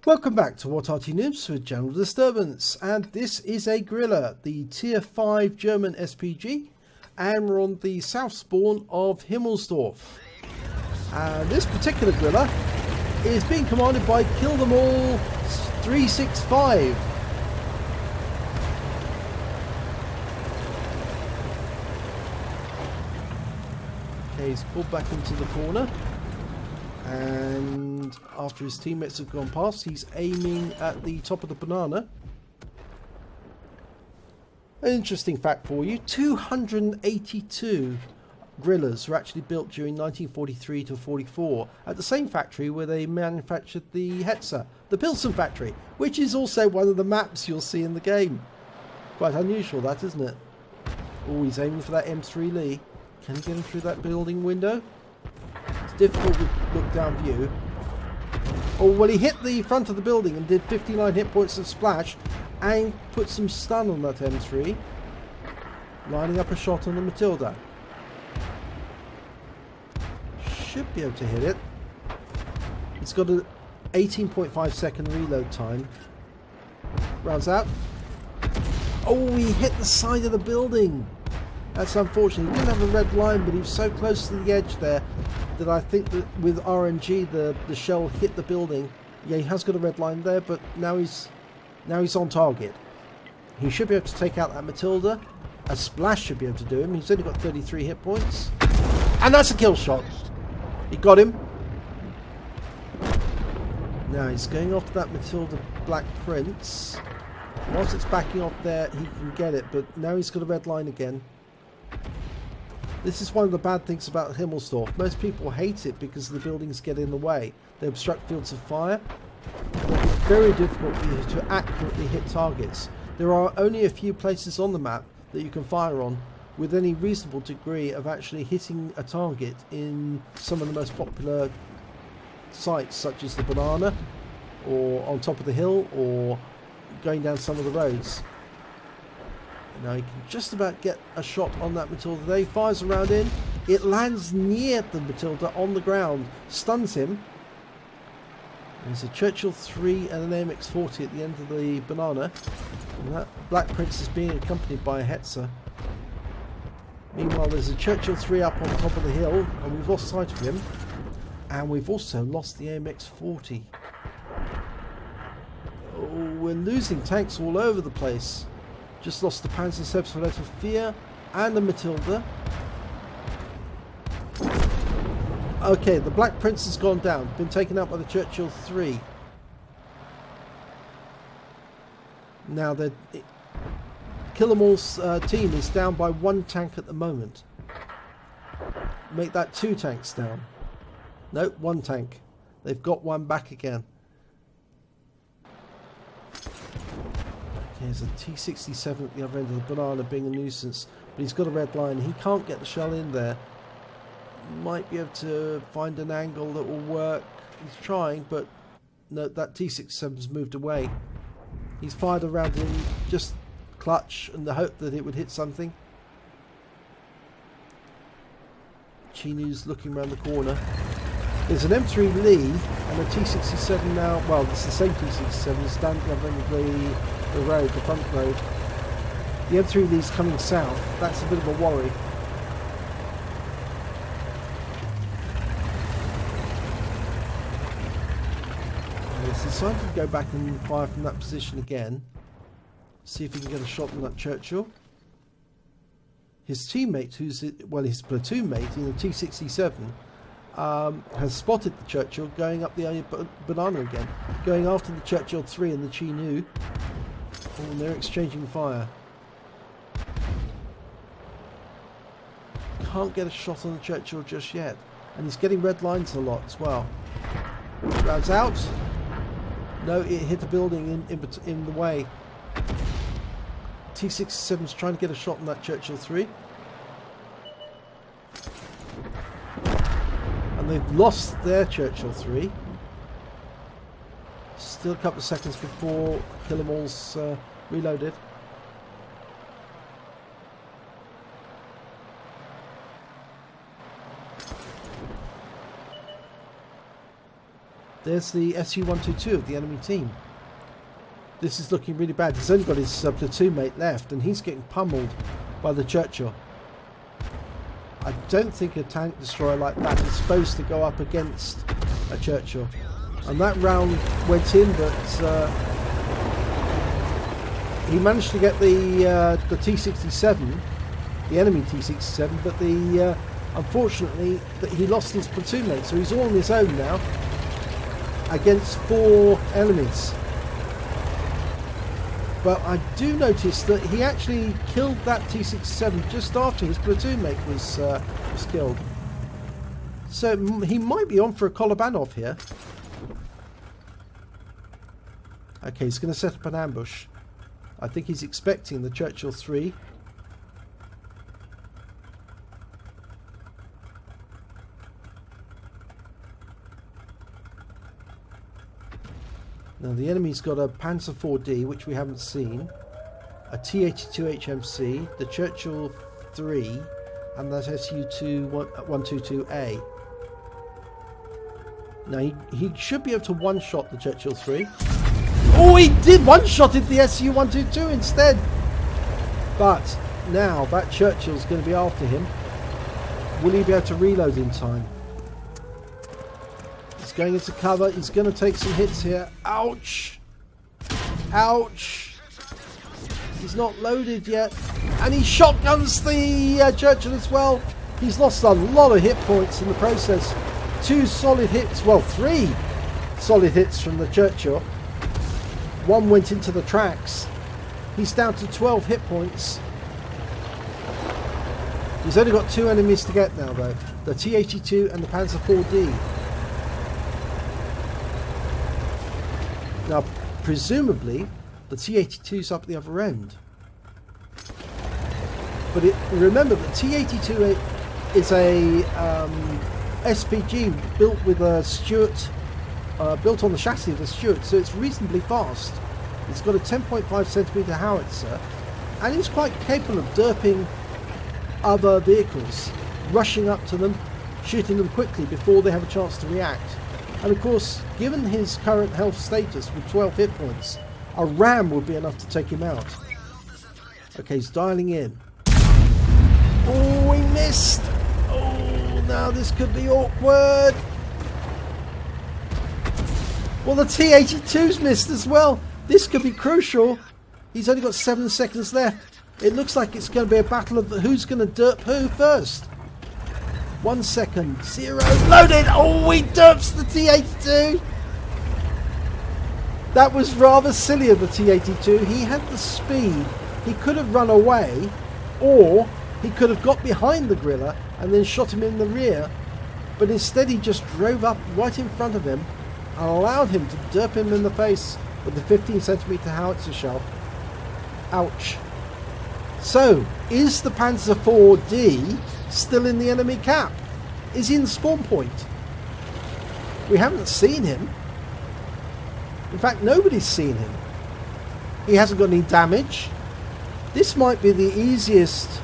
Welcome back to What Arty Noobs with General Disturbance, and this is a Grille, the Tier 5 German SPG, and we're on the south spawn of Himmelsdorf. And this particular Grille is being commanded by Kill Them All 365. Okay, he's pulled back into the corner. And after his teammates have gone past, he's aiming at the top of the banana. An interesting fact for you, 282 Grilles were actually built during 1943 to 44 at the same factory where they manufactured the Hetzer, the Pilsen factory, which is also one of the maps you'll see in the game. Quite unusual that, isn't it? Oh, he's aiming for that M3 Lee. Can he get him through that building window? Difficult with look down view. Oh, well, he hit the front of the building and did 59 hit points of splash and put some stun on that M3, lining up a shot on the Matilda. Should be able to hit it. It's got an 18.5 second reload time. Rounds out. Oh, he hit the side of the building. That's unfortunate. He didn't have a red line, but he was so close to the edge there that I think that with RNG the shell hit the building. Yeah, he has got a red line there, but now he's on target. He should be able to take out that Matilda. A splash should be able to do him. He's only got 33 hit points. And that's a kill shot. He got him. Now he's going after that Matilda Black Prince. Once it's backing off there, he can get it, but now he's got a red line again. This is one of the bad things about Himmelsdorf. Most people hate it because the buildings get in the way. They obstruct fields of fire. It's very difficult for you to accurately hit targets. There are only a few places on the map that you can fire on with any reasonable degree of actually hitting a target in some of the most popular sites, such as the banana, or on top of the hill, or going down some of the roads. Now he can just about get a shot on that Matilda there. He fires a round in. It lands near the Matilda on the ground. Stuns him. There's a Churchill 3 and an AMX-40 at the end of the banana. And that Black Prince is being accompanied by a Hetzer. Meanwhile, there's a Churchill 3 up on top of the hill, and we've lost sight of him. And we've also lost the AMX-40. Oh, we're losing tanks all over the place. Just lost the Panzer Selbstverletzung and the Matilda. Okay, the Black Prince has gone down. Been taken out by the Churchill 3. Now, Kill 'Em All's team is down by one tank at the moment. Make that two tanks down. No, one tank. They've got one back again. There's a T-67 at the other end of the banana being a nuisance, but he's got a red line. He can't get the shell in there. Might be able to find an angle that will work. He's trying, but no, that T-67's moved away. He's fired around in just clutch and the hope that it would hit something. Chinu's looking around the corner. There's an M3 Lee and a T-67 now. Well, it's the same T-67 standing up on the road, the front road. The M3 Lee's coming south. That's a bit of a worry. He's decided to go back and fire from that position again. See if he can get a shot on that Churchill. His teammate, his platoon mate in the T-67, has spotted the Churchill going up the banana again, going after the Churchill 3 and the Chinu. Oh, and they're exchanging fire. Can't get a shot on the Churchill just yet, and he's getting red lines a lot as well. Rounds out. No, it hit the building in the way. T-67's trying to get a shot on that Churchill 3. And they've lost their Churchill 3. Still a couple of seconds before Kill 'Em All's reloaded. There's the Su-122 of the enemy team. This is looking really bad. He's only got his platoon mate left, and he's getting pummeled by the Churchill. I don't think a tank destroyer like that is supposed to go up against a Churchill. And that round went in, but he managed to get the T-67, the enemy T-67, but unfortunately he lost his platoon mate, so he's all on his own now against 4 enemies. But I do notice that he actually killed that T-67 just after his platoon mate was killed. So he might be on for a Kolobanov here. Okay, he's going to set up an ambush. I think he's expecting the Churchill 3. Now the enemy's got a Panzer 4D, which we haven't seen, a T-82 HMC, the Churchill 3, and that Su-122A. Now he should be able to one-shot the Churchill 3. Oh, he did one-shotted the Su-122 instead! But now that Churchill's going to be after him. Will he be able to reload in time? Going into cover, he's going to take some hits here. Ouch! Ouch! He's not loaded yet, and he shotguns the Churchill as well. He's lost a lot of hit points in the process. 2 solid hits, well 3 solid hits from the Churchill. 1 went into the tracks. He's down to 12 hit points. He's only got 2 enemies to get now though, the T-82 and the Panzer 4D. Now, presumably, the T-82's up the other end. But remember, the T-82 is a SPG built with a Stuart, built on the chassis of a Stuart, so it's reasonably fast. It's got a 10.5cm howitzer, and it's quite capable of derping other vehicles, rushing up to them, shooting them quickly before they have a chance to react. And of course, given his current health status with 12 hit points, a RAM would be enough to take him out. Okay, he's dialing in. Oh, he missed! Oh, now this could be awkward! Well, the T-82's missed as well. This could be crucial. He's only got 7 seconds left. It looks like it's going to be a battle of who's going to derp who first. 1 second. 0. Loaded! Oh, he derps the T-82! That was rather silly of the T-82. He had the speed. He could have run away, or he could have got behind the Grille and then shot him in the rear. But instead he just drove up right in front of him and allowed him to derp him in the face with the 15cm howitzer shell. Ouch. So, is the Panzer 4D still in the enemy cap? Is he in the spawn point? We haven't seen him. In fact, nobody's seen him. He hasn't got any damage. This might be the easiest,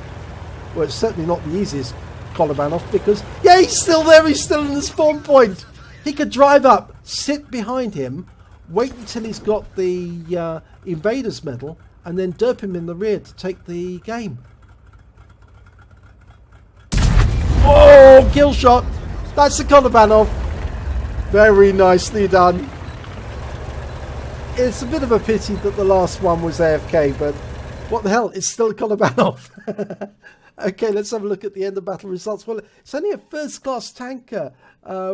well, it's certainly not the easiest Kolobanov, because, yeah, he's still there, he's still in the spawn point. He could drive up, sit behind him, wait until he's got the Invader's Medal, and then derp him in the rear to take the game. Oh, kill shot! That's the Kolobanov. Very nicely done. It's a bit of a pity that the last one was AFK, but what the hell, it's still a Kolobanov. Okay, let's have a look at the end of battle results. Well, it's only a first-class tanker,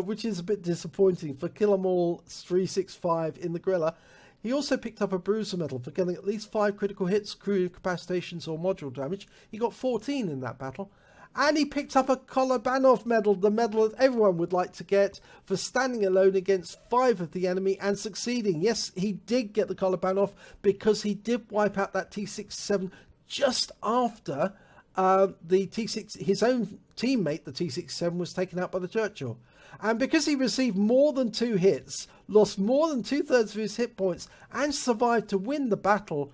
which is a bit disappointing for Kill 'Em All 365 in the Grille. He also picked up a Bruiser Medal for getting at least 5 critical hits, crew incapacitations or module damage. He got 14 in that battle. And he picked up a Kolobanov Medal, the medal that everyone would like to get, for standing alone against 5 of the enemy and succeeding. Yes, he did get the Kolobanov because he did wipe out that T-67 just after the T-6, his own teammate, the T-67, was taken out by the Churchill. And because he received more than 2 hits, lost more than 2/3 of his hit points, and survived to win the battle,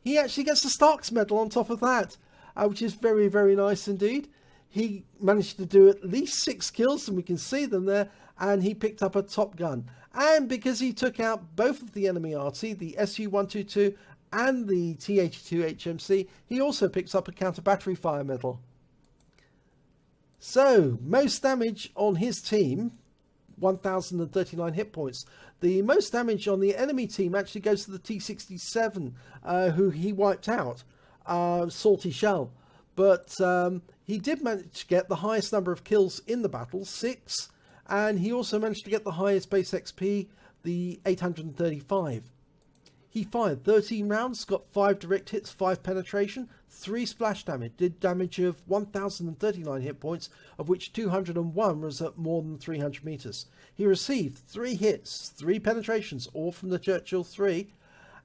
he actually gets the Stark's Medal on top of that, which is very, very nice indeed. he managed to do at least 6 kills, and we can see them there, and he picked up a top gun. And because he took out both of the enemy Arty, the SU-122 and the T-82 HMC, he also picks up a counter battery fire medal. So, most damage on his team, 1,039 hit points. The most damage on the enemy team actually goes to the T-67, who he wiped out, Salty Shell. But he did manage to get the highest number of kills in the battle, 6, and he also managed to get the highest base XP, the 835. He fired 13 rounds, got 5 direct hits, 5 penetration, 3 splash damage, did damage of 1,039 hit points, of which 201 was at more than 300 meters. He received 3 hits, 3 penetrations, all from the Churchill 3,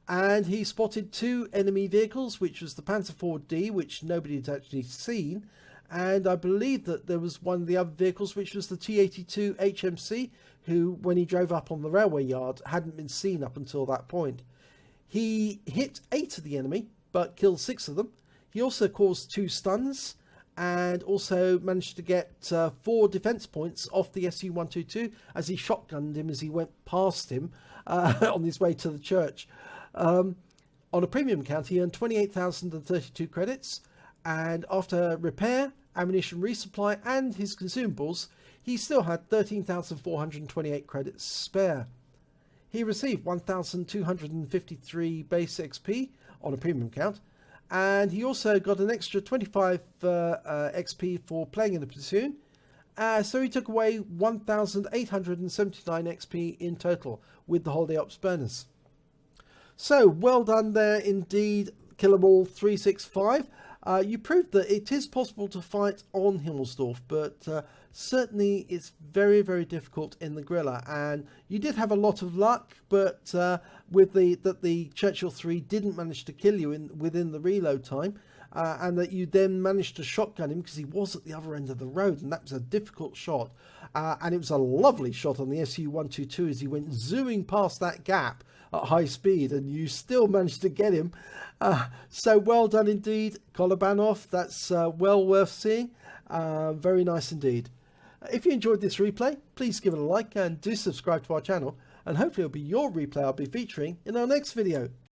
and he spotted 2 enemy vehicles, which was the Panzer IV-D, which nobody had actually seen, and I believe that there was one of the other vehicles, which was the T-82 HMC, who, when he drove up on the railway yard, hadn't been seen up until that point. He hit 8 of the enemy, but killed 6 of them. He also caused 2 stuns, and also managed to get 4 defense points off the SU-122 as he shotgunned him as he went past him on his way to the church. On a premium count, he earned 28,032 credits, and after repair, ammunition resupply, and his consumables, he still had 13,428 credits spare. He received 1,253 base XP on a premium count, and he also got an extra 25 XP for playing in the platoon, so he took away 1,879 XP in total with the holiday ops bonus. So well done there indeed, Killaball 365. You proved that it is possible to fight on Himmelsdorf, but certainly it's very, very difficult in the Grille, and you did have a lot of luck, but with the Churchill 3 didn't manage to kill you within the reload time, and that you then managed to shotgun him because he was at the other end of the road, and that was a difficult shot, and it was a lovely shot on the SU-122 as he went zooming past that gap at high speed, and you still managed to get him. So well done indeed, Kolobanov. That's well worth seeing. Very nice indeed. If you enjoyed this replay, please give it a like and do subscribe to our channel, and hopefully it'll be your replay I'll be featuring in our next video.